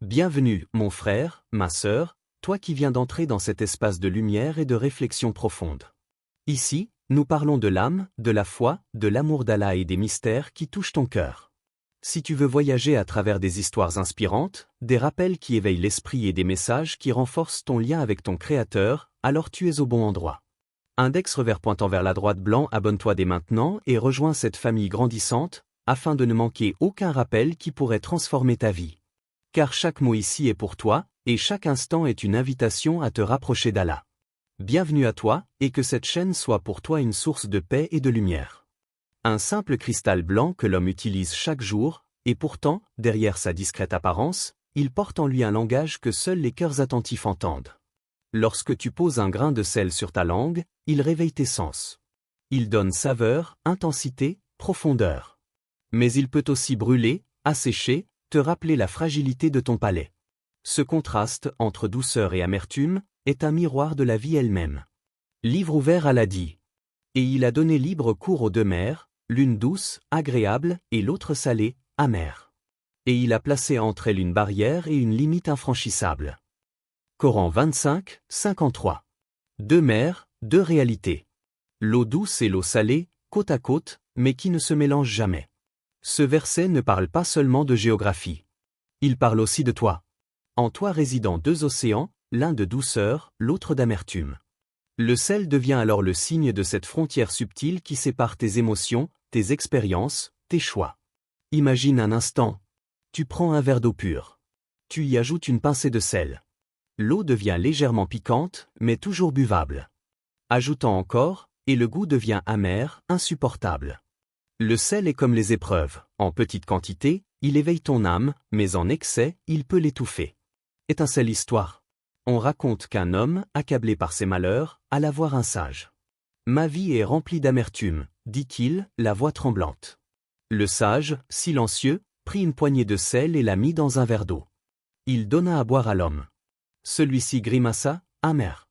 Bienvenue, mon frère, ma sœur, toi qui viens d'entrer dans cet espace de lumière et de réflexion profonde. Ici, nous parlons de l'âme, de la foi, de l'amour d'Allah et des mystères qui touchent ton cœur. Si tu veux voyager à travers des histoires inspirantes, des rappels qui éveillent l'esprit et des messages qui renforcent ton lien avec ton Créateur, alors tu es au bon endroit. Index revers pointant vers la droite blanc, abonne-toi dès maintenant et rejoins cette famille grandissante, afin de ne manquer aucun rappel qui pourrait transformer ta vie. Car chaque mot ici est pour toi, et chaque instant est une invitation à te rapprocher d'Allah. Bienvenue à toi, et que cette chaîne soit pour toi une source de paix et de lumière. Un simple cristal blanc que l'homme utilise chaque jour, et pourtant, derrière sa discrète apparence, il porte en lui un langage que seuls les cœurs attentifs entendent. Lorsque tu poses un grain de sel sur ta langue, il réveille tes sens. Il donne saveur, intensité, profondeur. Mais il peut aussi brûler, assécher, te rappeler la fragilité de ton palais. Ce contraste entre douceur et amertume est un miroir de la vie elle-même. Livre ouvert Allah dit. Et il a donné libre cours aux deux mers, l'une douce, agréable, et l'autre salée, amère. Et il a placé entre elles une barrière et une limite infranchissable. Coran 25, 53. Deux mers, deux réalités. L'eau douce et l'eau salée, côte à côte, mais qui ne se mélangent jamais. Ce verset ne parle pas seulement de géographie. Il parle aussi de toi. En toi résident deux océans, l'un de douceur, l'autre d'amertume. Le sel devient alors le signe de cette frontière subtile qui sépare tes émotions, tes expériences, tes choix. Imagine un instant. Tu prends un verre d'eau pure. Tu y ajoutes une pincée de sel. L'eau devient légèrement piquante, mais toujours buvable. Ajoutant encore, et le goût devient amer, insupportable. Le sel est comme les épreuves, en petite quantité, il éveille ton âme, mais en excès, il peut l'étouffer. Étincelle histoire. On raconte qu'un homme, accablé par ses malheurs, alla voir un sage. « Ma vie est remplie d'amertume, dit-il, la voix tremblante. » Le sage, silencieux, prit une poignée de sel et la mit dans un verre d'eau. Il donna à boire à l'homme. Celui-ci grimaça, amer.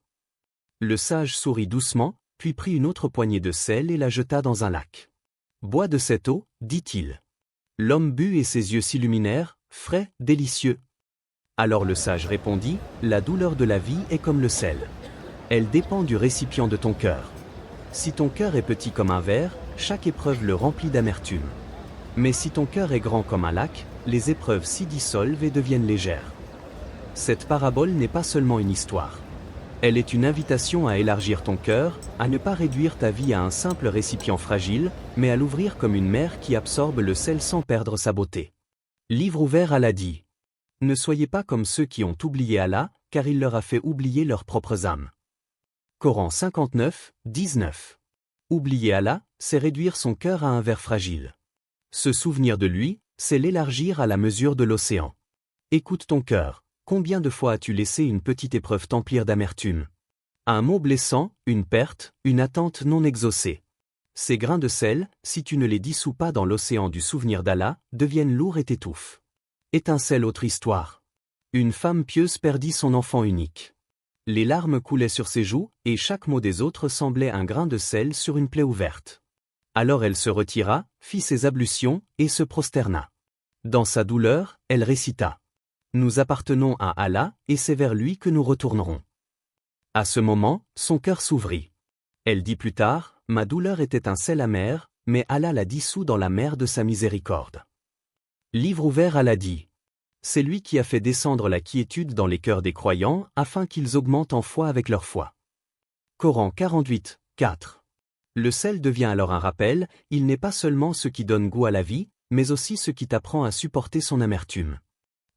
Le sage sourit doucement, puis prit une autre poignée de sel et la jeta dans un lac. « Bois de cette eau, dit-il. » L'homme but et ses yeux s'illuminèrent, frais, délicieux. Alors le sage répondit, « La douleur de la vie est comme le sel. Elle dépend du récipient de ton cœur. Si ton cœur est petit comme un verre, chaque épreuve le remplit d'amertume. Mais si ton cœur est grand comme un lac, les épreuves s'y dissolvent et deviennent légères. » Cette parabole n'est pas seulement une histoire. Elle est une invitation à élargir ton cœur, à ne pas réduire ta vie à un simple récipient fragile, mais à l'ouvrir comme une mer qui absorbe le sel sans perdre sa beauté. Livre ouvert Allah dit. Ne soyez pas comme ceux qui ont oublié Allah, car il leur a fait oublier leurs propres âmes. Coran 59, 19. Oublier Allah, c'est réduire son cœur à un verre fragile. Se souvenir de lui, c'est l'élargir à la mesure de l'océan. Écoute ton cœur. Combien de fois as-tu laissé une petite épreuve t'emplir d'amertume? Un mot blessant, une perte, une attente non exaucée. Ces grains de sel, si tu ne les dissous pas dans l'océan du souvenir d'Allah, deviennent lourds et t'étouffent. Étincelle autre histoire. Une femme pieuse perdit son enfant unique. Les larmes coulaient sur ses joues, et chaque mot des autres semblait un grain de sel sur une plaie ouverte. Alors elle se retira, fit ses ablutions, et se prosterna. Dans sa douleur, elle récita. Nous appartenons à Allah, et c'est vers lui que nous retournerons. À ce moment, son cœur s'ouvrit. Elle dit plus tard, ma douleur était un sel amer, mais Allah l'a dissous dans la mer de sa miséricorde. Livre ouvert Allah dit. C'est lui qui a fait descendre la quiétude dans les cœurs des croyants, afin qu'ils augmentent en foi avec leur foi. Coran 48, 4. Le sel devient alors un rappel, il n'est pas seulement ce qui donne goût à la vie, mais aussi ce qui t'apprend à supporter son amertume.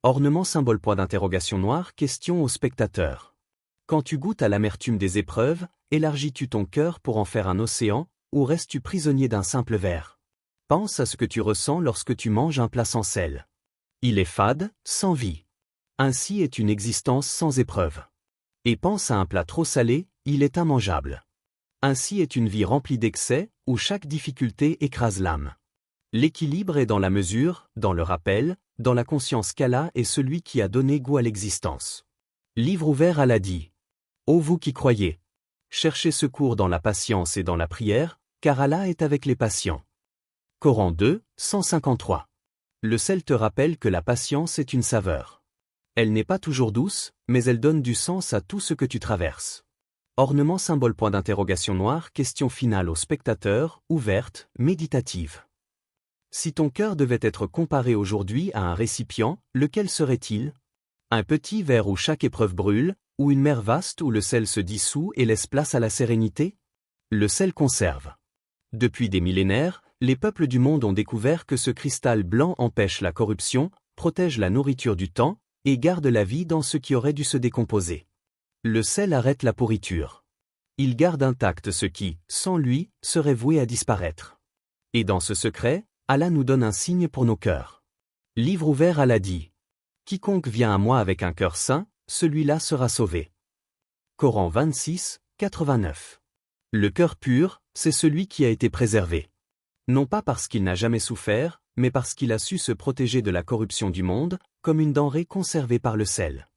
Ornement symbole point d'interrogation noire, question au spectateur. Quand tu goûtes à l'amertume des épreuves, élargis-tu ton cœur pour en faire un océan, ou restes-tu prisonnier d'un simple verre? Pense à ce que tu ressens lorsque tu manges un plat sans sel. Il est fade, sans vie. Ainsi est une existence sans épreuve. Et pense à un plat trop salé, il est immangeable. Ainsi est une vie remplie d'excès, où chaque difficulté écrase l'âme. L'équilibre est dans la mesure, dans le rappel, dans la conscience qu'Allah est celui qui a donné goût à l'existence. Livre ouvert Allah dit. Ô vous qui croyez! Cherchez secours dans la patience et dans la prière, car Allah est avec les patients. Coran 2, 153. Le sel te rappelle que la patience est une saveur. Elle n'est pas toujours douce, mais elle donne du sens à tout ce que tu traverses. Ornement symbole point d'interrogation noir, question finale au spectateur, ouverte, méditative. Si ton cœur devait être comparé aujourd'hui à un récipient, lequel serait-il? Un petit verre où chaque épreuve brûle, ou une mer vaste où le sel se dissout et laisse place à la sérénité? Le sel conserve. Depuis des millénaires, les peuples du monde ont découvert que ce cristal blanc empêche la corruption, protège la nourriture du temps, et garde la vie dans ce qui aurait dû se décomposer. Le sel arrête la pourriture. Il garde intact ce qui, sans lui, serait voué à disparaître. Et dans ce secret, Allah nous donne un signe pour nos cœurs. Livre ouvert, Allah dit. Quiconque vient à moi avec un cœur sain, celui-là sera sauvé. Coran 26, 89. Le cœur pur, c'est celui qui a été préservé. Non pas parce qu'il n'a jamais souffert, mais parce qu'il a su se protéger de la corruption du monde, comme une denrée conservée par le sel.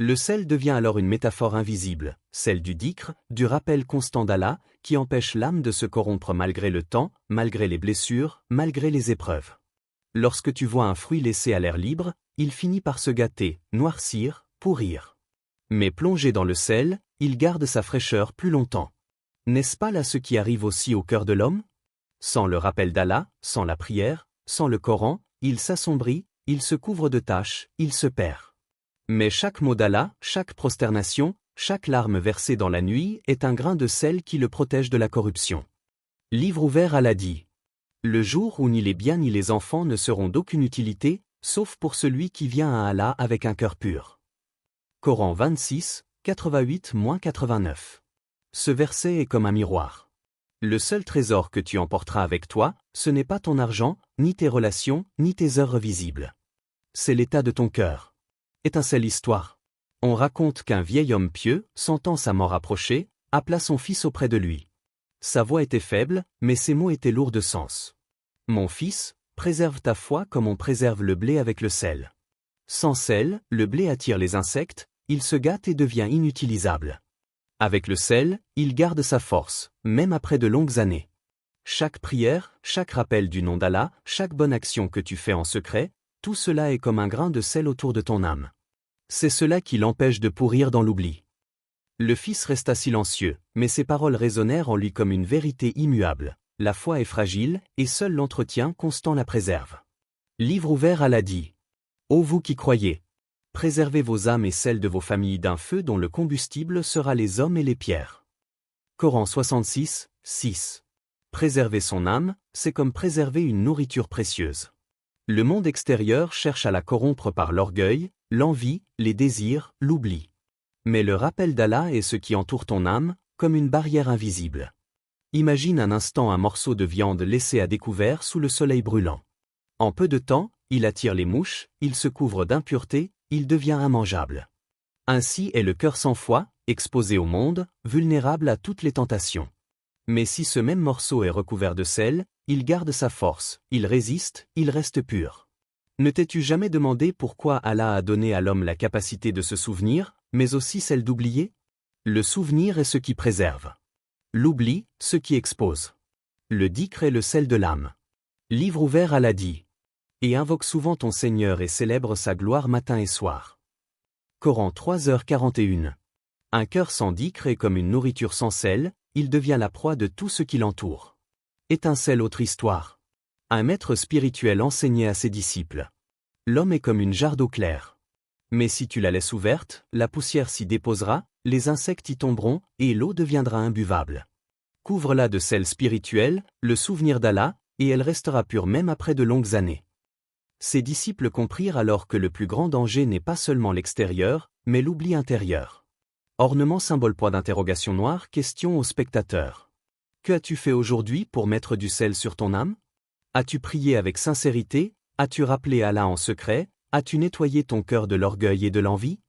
Le sel devient alors une métaphore invisible, celle du dhikr, du rappel constant d'Allah, qui empêche l'âme de se corrompre malgré le temps, malgré les blessures, malgré les épreuves. Lorsque tu vois un fruit laissé à l'air libre, il finit par se gâter, noircir, pourrir. Mais plongé dans le sel, il garde sa fraîcheur plus longtemps. N'est-ce pas là ce qui arrive aussi au cœur de l'homme? Sans le rappel d'Allah, sans la prière, sans le Coran, il s'assombrit, il se couvre de taches, il se perd. Mais chaque mot d'Allah, chaque prosternation, chaque larme versée dans la nuit est un grain de sel qui le protège de la corruption. Livre ouvert, Allah dit. Le jour où ni les biens ni les enfants ne seront d'aucune utilité, sauf pour celui qui vient à Allah avec un cœur pur. Coran 26, 88-89. Ce verset est comme un miroir. Le seul trésor que tu emporteras avec toi, ce n'est pas ton argent, ni tes relations, ni tes œuvres visibles. C'est l'état de ton cœur. Étincelle histoire. On raconte qu'un vieil homme pieux, sentant sa mort approcher, appela son fils auprès de lui. Sa voix était faible, mais ses mots étaient lourds de sens. Mon fils, préserve ta foi comme on préserve le blé avec le sel. Sans sel, le blé attire les insectes, il se gâte et devient inutilisable. Avec le sel, il garde sa force, même après de longues années. Chaque prière, chaque rappel du nom d'Allah, chaque bonne action que tu fais en secret, tout cela est comme un grain de sel autour de ton âme. C'est cela qui l'empêche de pourrir dans l'oubli. Le fils resta silencieux, mais ses paroles résonnèrent en lui comme une vérité immuable. La foi est fragile, et seul l'entretien constant la préserve. Livre ouvert, Allah dit. Ô vous qui croyez! Préservez vos âmes et celles de vos familles d'un feu dont le combustible sera les hommes et les pierres. Coran 66, 6. Préserver son âme, c'est comme préserver une nourriture précieuse. Le monde extérieur cherche à la corrompre par l'orgueil, l'envie, les désirs, l'oubli. Mais le rappel d'Allah est ce qui entoure ton âme, comme une barrière invisible. Imagine un instant un morceau de viande laissé à découvert sous le soleil brûlant. En peu de temps, il attire les mouches, il se couvre d'impuretés, il devient immangeable. Ainsi est le cœur sans foi, exposé au monde, vulnérable à toutes les tentations. Mais si ce même morceau est recouvert de sel, il garde sa force, il résiste, il reste pur. Ne t'es-tu jamais demandé pourquoi Allah a donné à l'homme la capacité de se souvenir, mais aussi celle d'oublier? Le souvenir est ce qui préserve. L'oubli, ce qui expose. Le dhikr est le sel de l'âme. Livre ouvert, Allah dit. Et invoque souvent ton Seigneur et célèbre sa gloire matin et soir. Coran 3h41. Un cœur sans dhikr est comme une nourriture sans sel, il devient la proie de tout ce qui l'entoure. Étincelle, autre histoire. Un maître spirituel enseignait à ses disciples. L'homme est comme une jarre d'eau claire. Mais si tu la laisses ouverte, la poussière s'y déposera, les insectes y tomberont, et l'eau deviendra imbuvable. Couvre-la de sel spirituel, le souvenir d'Allah, et elle restera pure même après de longues années. Ses disciples comprirent alors que le plus grand danger n'est pas seulement l'extérieur, mais l'oubli intérieur. Ornement symbole point d'interrogation noir, question au spectateur. Que as-tu fait aujourd'hui pour mettre du sel sur ton âme? As-tu prié avec sincérité? As-tu rappelé Allah en secret? As-tu nettoyé ton cœur de l'orgueil et de l'envie?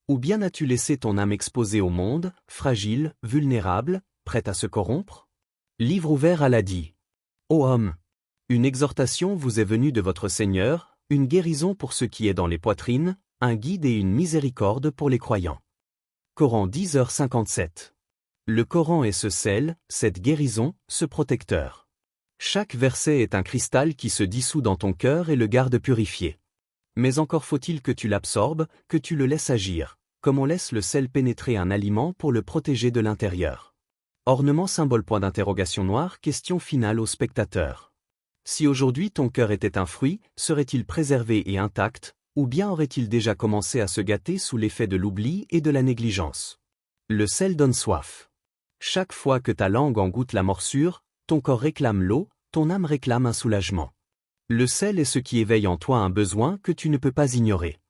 Ou bien as-tu laissé ton âme exposée au monde, fragile, vulnérable, prête à se corrompre? Livre ouvert, Allah dit. Ô homme! Une exhortation vous est venue de votre Seigneur, une guérison pour ce qui est dans les poitrines, un guide et une miséricorde pour les croyants. Coran 10h57. Le Coran est ce sel, cette guérison, ce protecteur. Chaque verset est un cristal qui se dissout dans ton cœur et le garde purifié. Mais encore faut-il que tu l'absorbes, que tu le laisses agir, comme on laisse le sel pénétrer un aliment pour le protéger de l'intérieur. Ornement symbole point d'interrogation noire, question finale au spectateur. Si aujourd'hui ton cœur était un fruit, serait-il préservé et intact, ou bien aurait-il déjà commencé à se gâter sous l'effet de l'oubli et de la négligence? Le sel donne soif. Chaque fois que ta langue en goûte la morsure, ton corps réclame l'eau, ton âme réclame un soulagement. Le sel est ce qui éveille en toi un besoin que tu ne peux pas ignorer.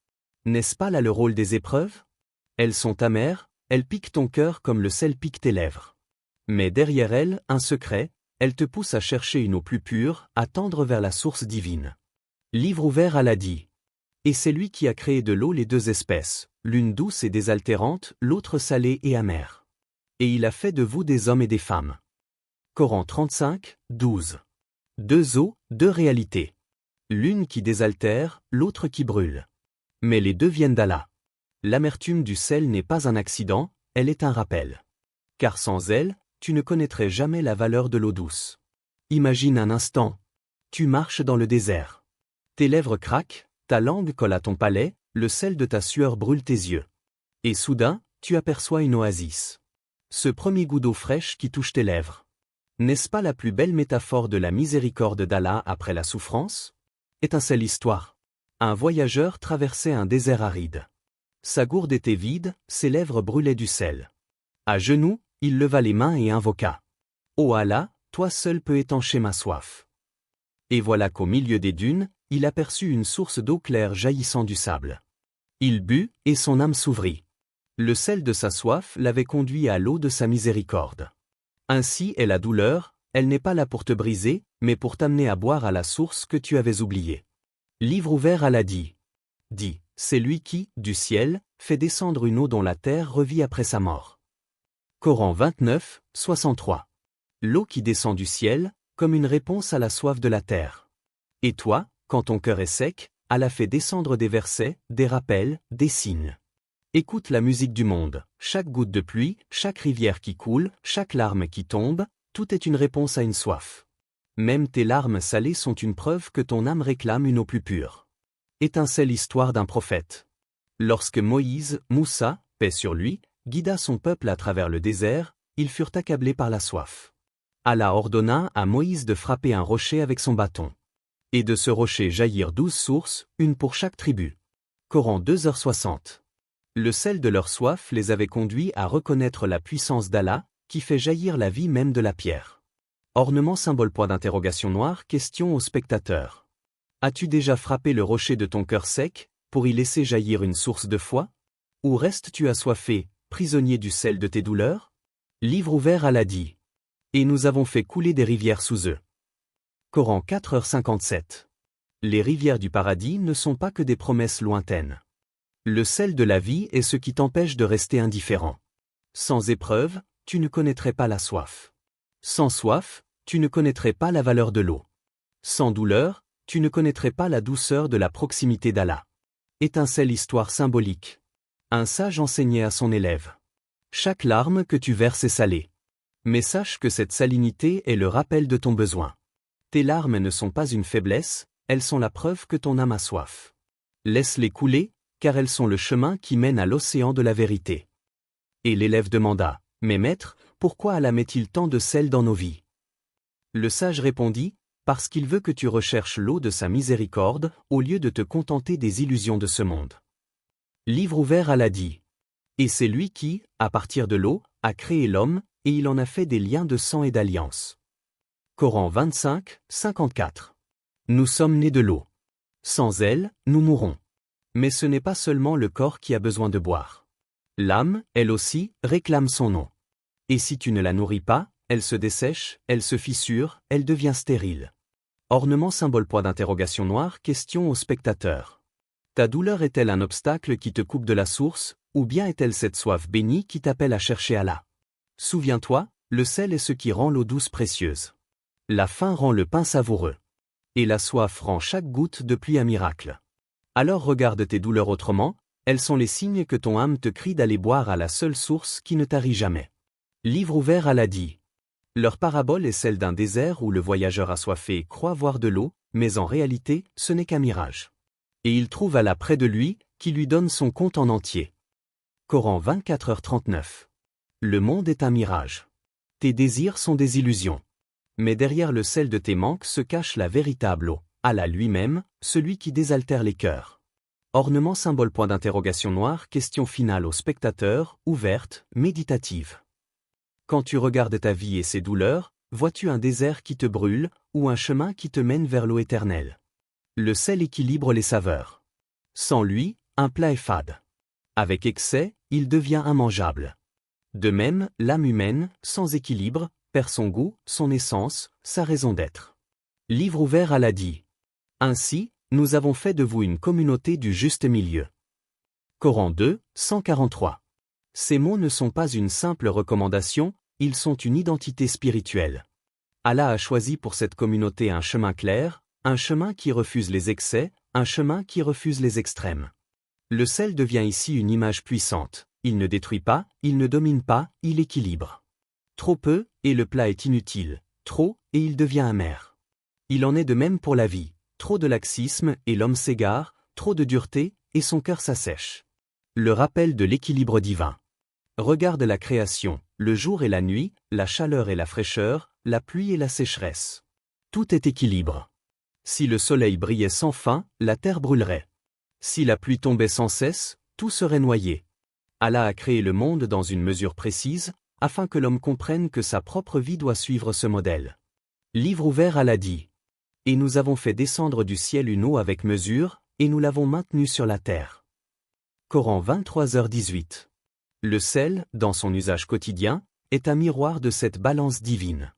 N'est-ce pas là le rôle des épreuves? Elles sont amères, elles piquent ton cœur comme le sel pique tes lèvres. Mais derrière elles, un secret, elles te poussent à chercher une eau plus pure, à tendre vers la source divine. Livre ouvert à l'Adi. Et c'est lui qui a créé de l'eau les deux espèces, l'une douce et désaltérante, l'autre salée et amère. Et il a fait de vous des hommes et des femmes. Coran 35, 12. Deux eaux, deux réalités. L'une qui désaltère, l'autre qui brûle. Mais les deux viennent d'Allah. L'amertume du sel n'est pas un accident, elle est un rappel. Car sans elle, tu ne connaîtrais jamais la valeur de l'eau douce. Imagine un instant. Tu marches dans le désert. Tes lèvres craquent, ta langue colle à ton palais, le sel de ta sueur brûle tes yeux. Et soudain, tu aperçois une oasis. Ce premier goût d'eau fraîche qui touche tes lèvres. N'est-ce pas la plus belle métaphore de la miséricorde d'Allah après la souffrance? Étincelle histoire. Un voyageur traversait un désert aride. Sa gourde était vide, ses lèvres brûlaient du sel. À genoux, il leva les mains et invoqua. Ô Allah, toi seul peux étancher ma soif. Et voilà qu'au milieu des dunes, il aperçut une source d'eau claire jaillissant du sable. Il but, et son âme s'ouvrit. Le sel de sa soif l'avait conduit à l'eau de sa miséricorde. Ainsi est la douleur, elle n'est pas là pour te briser, mais pour t'amener à boire à la source que tu avais oubliée. Livre ouvert à l'Adi. Dit, c'est lui qui, du ciel, fait descendre une eau dont la terre revit après sa mort. Coran 29, 63. L'eau qui descend du ciel, comme une réponse à la soif de la terre. Et toi, quand ton cœur est sec, Allah fait descendre des versets, des rappels, des signes. Écoute la musique du monde, chaque goutte de pluie, chaque rivière qui coule, chaque larme qui tombe, tout est une réponse à une soif. Même tes larmes salées sont une preuve que ton âme réclame une eau plus pure. Étincelle histoire d'un prophète. Lorsque Moïse, Moussa, paix sur lui, guida son peuple à travers le désert, ils furent accablés par la soif. Allah ordonna à Moïse de frapper un rocher avec son bâton. Et de ce rocher jaillirent 12 sources, une pour chaque tribu. Coran 2h60. Le sel de leur soif les avait conduits à reconnaître la puissance d'Allah, qui fait jaillir la vie même de la pierre. Ornement symbole point d'interrogation noire, question au spectateur. As-tu déjà frappé le rocher de ton cœur sec, pour y laisser jaillir une source de foi? Ou restes-tu assoiffé, prisonnier du sel de tes douleurs? Livre ouvert à l'Adi. Et nous avons fait couler des rivières sous eux. Coran 4h57. Les rivières du paradis ne sont pas que des promesses lointaines. Le sel de la vie est ce qui t'empêche de rester indifférent. Sans épreuve, tu ne connaîtrais pas la soif. Sans soif, tu ne connaîtrais pas la valeur de l'eau. Sans douleur, tu ne connaîtrais pas la douceur de la proximité d'Allah. Étincelle histoire symbolique. Un sage enseignait à son élève. Chaque larme que tu verses est salée. Mais sache que cette salinité est le rappel de ton besoin. Tes larmes ne sont pas une faiblesse, elles sont la preuve que ton âme a soif. Laisse-les couler, car elles sont le chemin qui mène à l'océan de la vérité. Et l'élève demanda, « Mais maître, pourquoi Allah met-il tant de sel dans nos vies ?» Le sage répondit, « Parce qu'il veut que tu recherches l'eau de sa miséricorde, au lieu de te contenter des illusions de ce monde. » Livre ouvert à l'Adi. Et c'est lui qui, à partir de l'eau, a créé l'homme, et il en a fait des liens de sang et d'alliance. Coran 25, 54. Nous sommes nés de l'eau. Sans elle, nous mourrons. Mais ce n'est pas seulement le corps qui a besoin de boire. L'âme, elle aussi, réclame son eau. Et si tu ne la nourris pas, elle se dessèche, elle se fissure, elle devient stérile. Ornement symbole point d'interrogation noire, question au spectateur. Ta douleur est-elle un obstacle qui te coupe de la source, ou bien est-elle cette soif bénie qui t'appelle à chercher Allah? Souviens-toi, le sel est ce qui rend l'eau douce précieuse. La faim rend le pain savoureux. Et la soif rend chaque goutte de pluie un miracle. Alors regarde tes douleurs autrement, elles sont les signes que ton âme te crie d'aller boire à la seule source qui ne tarit jamais. Livre ouvert à l'Adi. Leur parabole est celle d'un désert où le voyageur assoiffé croit voir de l'eau, mais en réalité, ce n'est qu'un mirage. Et il trouve Allah près de lui, qui lui donne son compte en entier. Coran 24h39. Le monde est un mirage. Tes désirs sont des illusions. Mais derrière le sel de tes manques se cache la véritable eau, Allah lui-même, celui qui désaltère les cœurs. Ornement symbole point d'interrogation noir, question finale au spectateur, ouverte, méditative. Quand tu regardes ta vie et ses douleurs, vois-tu un désert qui te brûle, ou un chemin qui te mène vers l'eau éternelle? Le sel équilibre les saveurs. Sans lui, un plat est fade. Avec excès, il devient immangeable. De même, l'âme humaine, sans équilibre, perd son goût, son essence, sa raison d'être. Livre ouvert Allah dit. Ainsi, nous avons fait de vous une communauté du juste milieu. Coran 2, 143. Ces mots ne sont pas une simple recommandation, ils sont une identité spirituelle. Allah a choisi pour cette communauté un chemin clair, un chemin qui refuse les excès, un chemin qui refuse les extrêmes. Le sel devient ici une image puissante. Il ne détruit pas, il ne domine pas, il équilibre. Trop peu, et le plat est inutile. Trop, et il devient amer. Il en est de même pour la vie. Trop de laxisme, et l'homme s'égare, trop de dureté, et son cœur s'assèche. Le rappel de l'équilibre divin. Regarde la création, le jour et la nuit, la chaleur et la fraîcheur, la pluie et la sécheresse. Tout est équilibre. Si le soleil brillait sans fin, la terre brûlerait. Si la pluie tombait sans cesse, tout serait noyé. Allah a créé le monde dans une mesure précise, afin que l'homme comprenne que sa propre vie doit suivre ce modèle. Livre ouvert Allah dit. Et nous avons fait descendre du ciel une eau avec mesure, et nous l'avons maintenue sur la terre. Coran 23h18. Le sel, dans son usage quotidien, est un miroir de cette balance divine.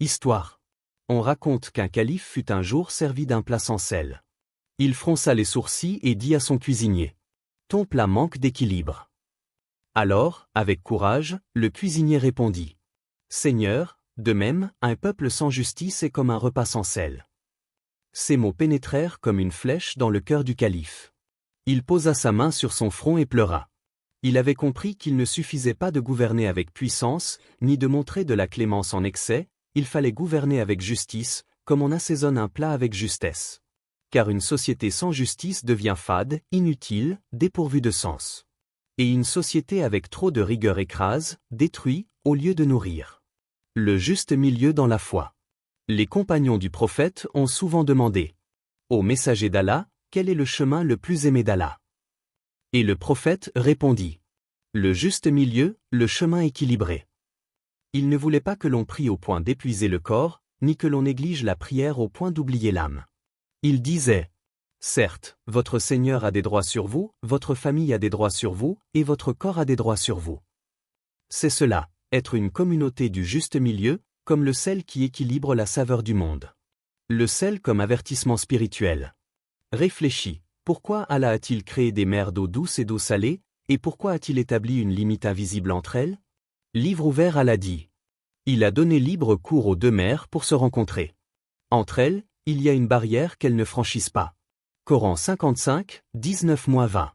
Histoire. On raconte qu'un calife fut un jour servi d'un plat sans sel. Il fronça les sourcils et dit à son cuisinier. Ton plat manque d'équilibre. Alors, avec courage, le cuisinier répondit. Seigneur, de même, un peuple sans justice est comme un repas sans sel. Ces mots pénétrèrent comme une flèche dans le cœur du calife. Il posa sa main sur son front et pleura. Il avait compris qu'il ne suffisait pas de gouverner avec puissance, ni de montrer de la clémence en excès, il fallait gouverner avec justice, comme on assaisonne un plat avec justesse. Car une société sans justice devient fade, inutile, dépourvue de sens. Et une société avec trop de rigueur écrase, détruit, au lieu de nourrir. Le juste milieu dans la foi. Les compagnons du prophète ont souvent demandé. Ô messager d'Allah, quel est le chemin le plus aimé d'Allah? Et le prophète répondit. Le juste milieu, le chemin équilibré. Il ne voulait pas que l'on prie au point d'épuiser le corps, ni que l'on néglige la prière au point d'oublier l'âme. Il disait. Certes, votre Seigneur a des droits sur vous, votre famille a des droits sur vous, et votre corps a des droits sur vous. C'est cela, être une communauté du juste milieu, comme le sel qui équilibre la saveur du monde. Le sel comme avertissement spirituel. Réfléchis, pourquoi Allah a-t-il créé des mers d'eau douce et d'eau salée, et pourquoi a-t-il établi une limite invisible entre elles? Livre ouvert Allah dit. Il a donné libre cours aux deux mers pour se rencontrer. Entre elles, il y a une barrière qu'elles ne franchissent pas. Coran 55, 19-20.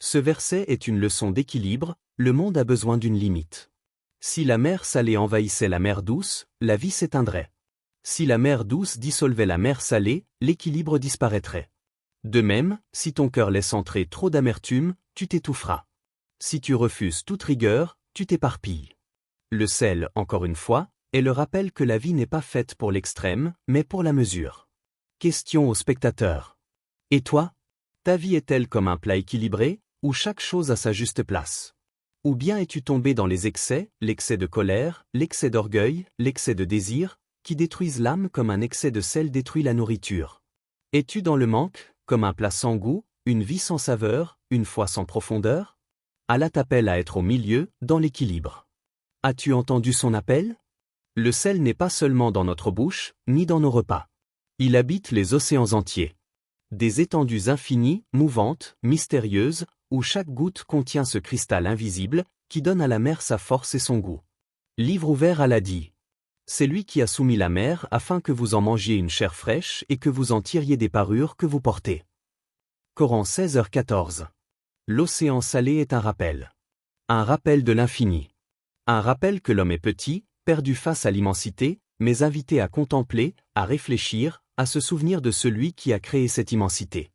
Ce verset est une leçon d'équilibre, le monde a besoin d'une limite. Si la mer salée envahissait la mer douce, la vie s'éteindrait. Si la mer douce dissolvait la mer salée, l'équilibre disparaîtrait. De même, si ton cœur laisse entrer trop d'amertume, tu t'étoufferas. Si tu refuses toute rigueur, tu t'éparpilles. Le sel, encore une fois, est le rappel que la vie n'est pas faite pour l'extrême, mais pour la mesure. Question au spectateur. Et toi? Ta vie est-elle comme un plat équilibré, où chaque chose a sa juste place? Ou bien es-tu tombé dans les excès, l'excès de colère, l'excès d'orgueil, l'excès de désir, qui détruisent l'âme comme un excès de sel détruit la nourriture? Es-tu dans le manque, comme un plat sans goût, une vie sans saveur, une foi sans profondeur? Allah t'appelle à être au milieu, dans l'équilibre. As-tu entendu son appel? Le sel n'est pas seulement dans notre bouche, ni dans nos repas. Il habite les océans entiers. Des étendues infinies, mouvantes, mystérieuses, où chaque goutte contient ce cristal invisible, qui donne à la mer sa force et son goût. Livre ouvert Allah dit. C'est lui qui a soumis la mer afin que vous en mangiez une chair fraîche et que vous en tiriez des parures que vous portez. Coran 16h14. L'océan salé est un rappel. Un rappel de l'infini. Un rappel que l'homme est petit, perdu face à l'immensité, mais invité à contempler, à réfléchir, à se souvenir de celui qui a créé cette immensité.